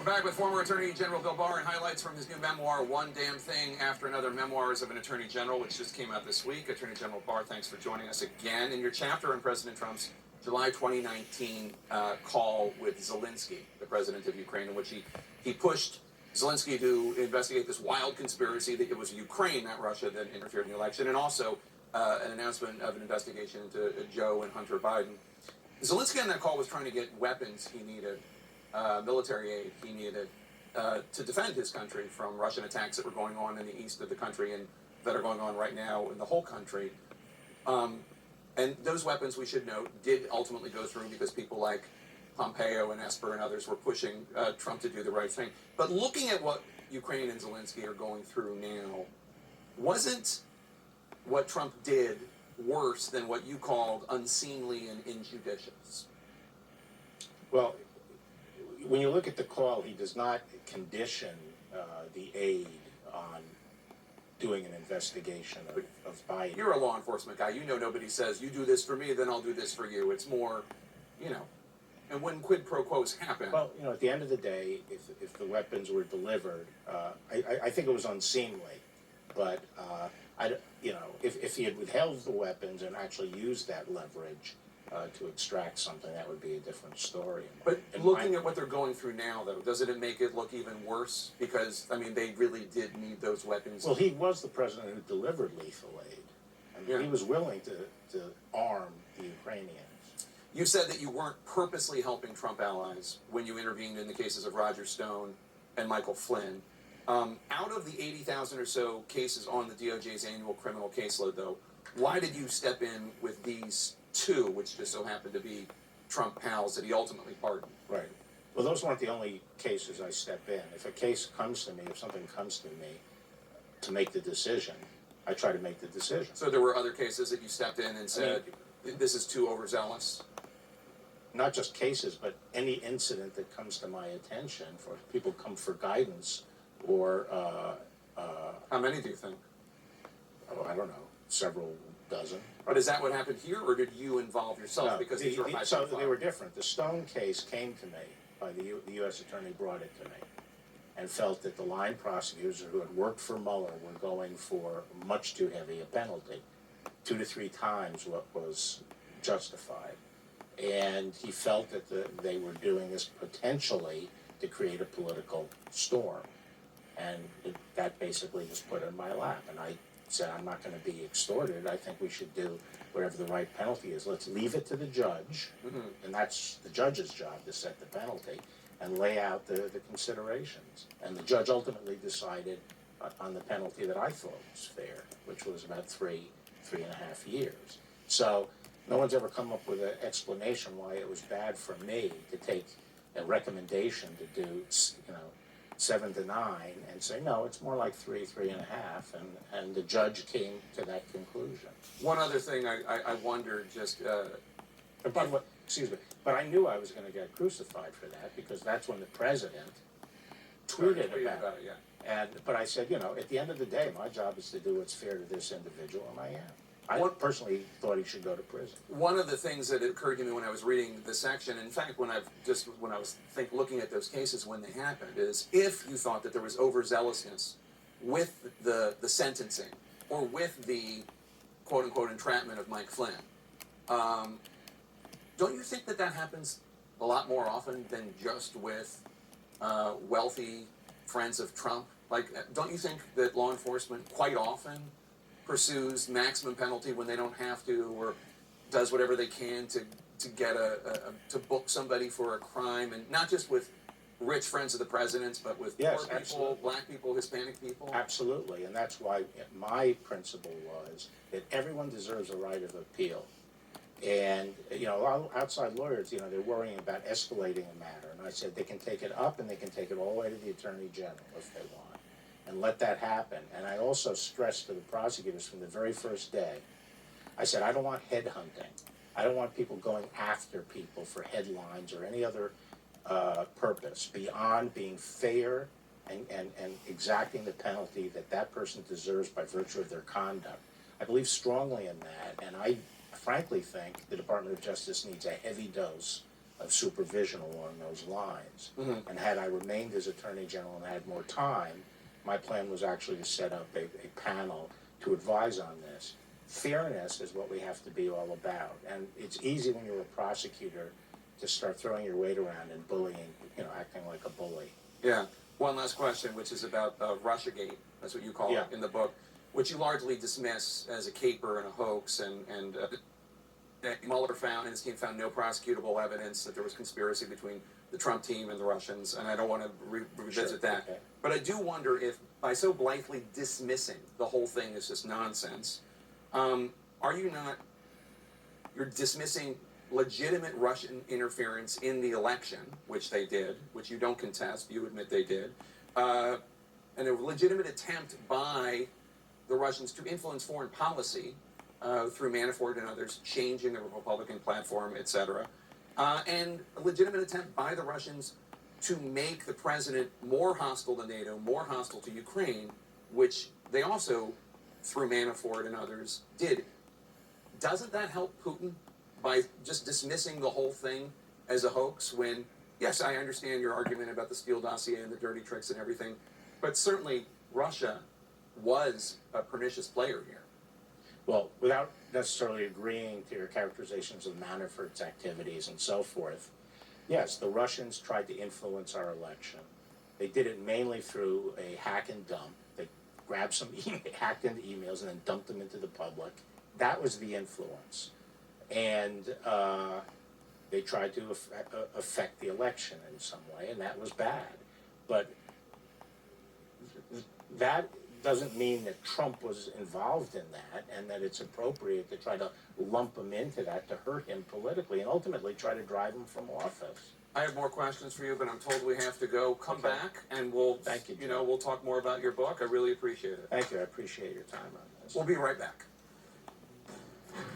We're back with former Attorney General Bill Barr and highlights from his new memoir, One Damn Thing After Another, Memoirs of an Attorney General, which just came out this week. Attorney General Barr, thanks for joining us again. In your chapter on President Trump's July 2019 call with Zelensky, the president of Ukraine, in which he pushed Zelensky to investigate this wild conspiracy that it was Ukraine, not Russia, that interfered in the election, and also an announcement of an investigation into Joe and Hunter Biden. Zelensky on that call was trying to get weapons he needed, military aid he needed to defend his country from Russian attacks that were going on in the east of the country and that are going on right now in the whole country. And those weapons, we should note, did ultimately go through because people like Pompeo and Esper and others were pushing Trump to do the right thing. But looking at what Ukraine and Zelensky are going through now, wasn't what Trump did worse than what you called unseemly and injudicious? Well, when you look at the call, he does not condition the aid on doing an investigation of Biden. You're a law enforcement guy. You know nobody says, you do this for me, then I'll do this for you. It's more, and when quid pro quos happen. Well, at the end of the day, if the weapons were delivered, I think it was unseemly. But, if he had withheld the weapons and actually used that leverage to extract something, that would be a different story. But looking at what they're going through now, though, doesn't it make it look even worse? Because, they really did need those weapons. Well, he was the president who delivered lethal aid. He was willing to arm the Ukrainians. You said that you weren't purposely helping Trump allies when you intervened in the cases of Roger Stone and Michael Flynn. Out of the 80,000 or so cases on the DOJ's annual criminal caseload, though, why did you step in with these two, which just so happened to be Trump pals that he ultimately pardoned? Right. Well, those weren't the only cases I step in. If a case comes to me, if something comes to me to make the decision, I try to make the decision. So there were other cases that you stepped in and said, this is too overzealous? Not just cases, but any incident that comes to my attention, for people come for guidance or... How many do you think? Oh, I don't know, several dozen. But is that what happened here, or did you involve yourself? No, because these were high so profile? They were different. The Stone case came to me by the U.S. Attorney brought it to me and felt that the line prosecutors who had worked for Mueller were going for much too heavy a penalty, 2 to 3 times what was justified. And he felt that they were doing this potentially to create a political storm. And that basically was put in my lap. And I said, I'm not going to be extorted. I think we should do whatever the right penalty is. Let's leave it to the judge, and that's the judge's job to set the penalty and lay out the considerations. And the judge ultimately decided on the penalty that I thought was fair, which was about 3.5 years. So no one's ever come up with an explanation why it was bad for me to take a recommendation to do, 7 to 9 and say, no, it's more like 3.5, and the judge came to that conclusion. One other thing I wondered just... But I knew I was going to get crucified for that because that's when the president tweeted about it. Yeah. But I said, at the end of the day, my job is to do what's fair to this individual, and I am. I personally thought he should go to prison. One of the things that occurred to me when I was reading the section, in fact, when I was looking at those cases when they happened, is if you thought that there was overzealousness with the sentencing or with the quote-unquote entrapment of Mike Flynn, don't you think that happens a lot more often than just with wealthy friends of Trump? Like, don't you think that law enforcement quite often pursues maximum penalty when they don't have to, or does whatever they can to get to book somebody for a crime, and not just with rich friends of the president's, but with poor people, absolutely. Black people, Hispanic people? Absolutely, and that's why my principle was that everyone deserves a right of appeal. And, outside lawyers, they're worrying about escalating a matter, and I said they can take it up and they can take it all the way to the Attorney General if they want. And let that happen. And I also stressed to the prosecutors from the very first day, I said, I don't want headhunting. I don't want people going after people for headlines or any other purpose beyond being fair and exacting the penalty that person deserves by virtue of their conduct. I believe strongly in that, and I frankly think the Department of Justice needs a heavy dose of supervision along those lines. And had I remained as Attorney General and had more time, my plan was actually to set up a panel to advise on this. Fairness is what we have to be all about. And it's easy when you're a prosecutor to start throwing your weight around and bullying, acting like a bully. Yeah. One last question, which is about Russiagate. That's what you call it in the book, which you largely dismiss as a caper and a hoax. And Mueller found, and his team found no prosecutable evidence that there was conspiracy between the Trump team and the Russians. And I don't want to revisit that. Okay. But I do wonder if, by so blithely dismissing the whole thing as just nonsense, are you not, you're dismissing legitimate Russian interference in the election, which they did, which you don't contest, you admit they did, and a legitimate attempt by the Russians to influence foreign policy through Manafort and others, changing the Republican platform, etc., and a legitimate attempt by the Russians to make the president more hostile to NATO, more hostile to Ukraine, which they also, through Manafort and others, did. Doesn't that help Putin by just dismissing the whole thing as a hoax when, yes, I understand your argument about the Steele dossier and the dirty tricks and everything, but certainly Russia was a pernicious player here. Well, without necessarily agreeing to your characterizations of Manafort's activities and so forth, yes, the Russians tried to influence our election. They did it mainly through a hack and dump. They grabbed some hacked into emails and then dumped them into the public. That was the influence. And they tried to affect the election in some way, and that was bad. But that doesn't mean that Trump was involved in that and that it's appropriate to try to lump him into that to hurt him politically and ultimately try to drive him from office. I have more questions for you, but I'm told we have to go. Come back, and we'll, Thank you, we'll talk more about your book. I really appreciate it. Thank you. I appreciate your time on this. We'll be right back.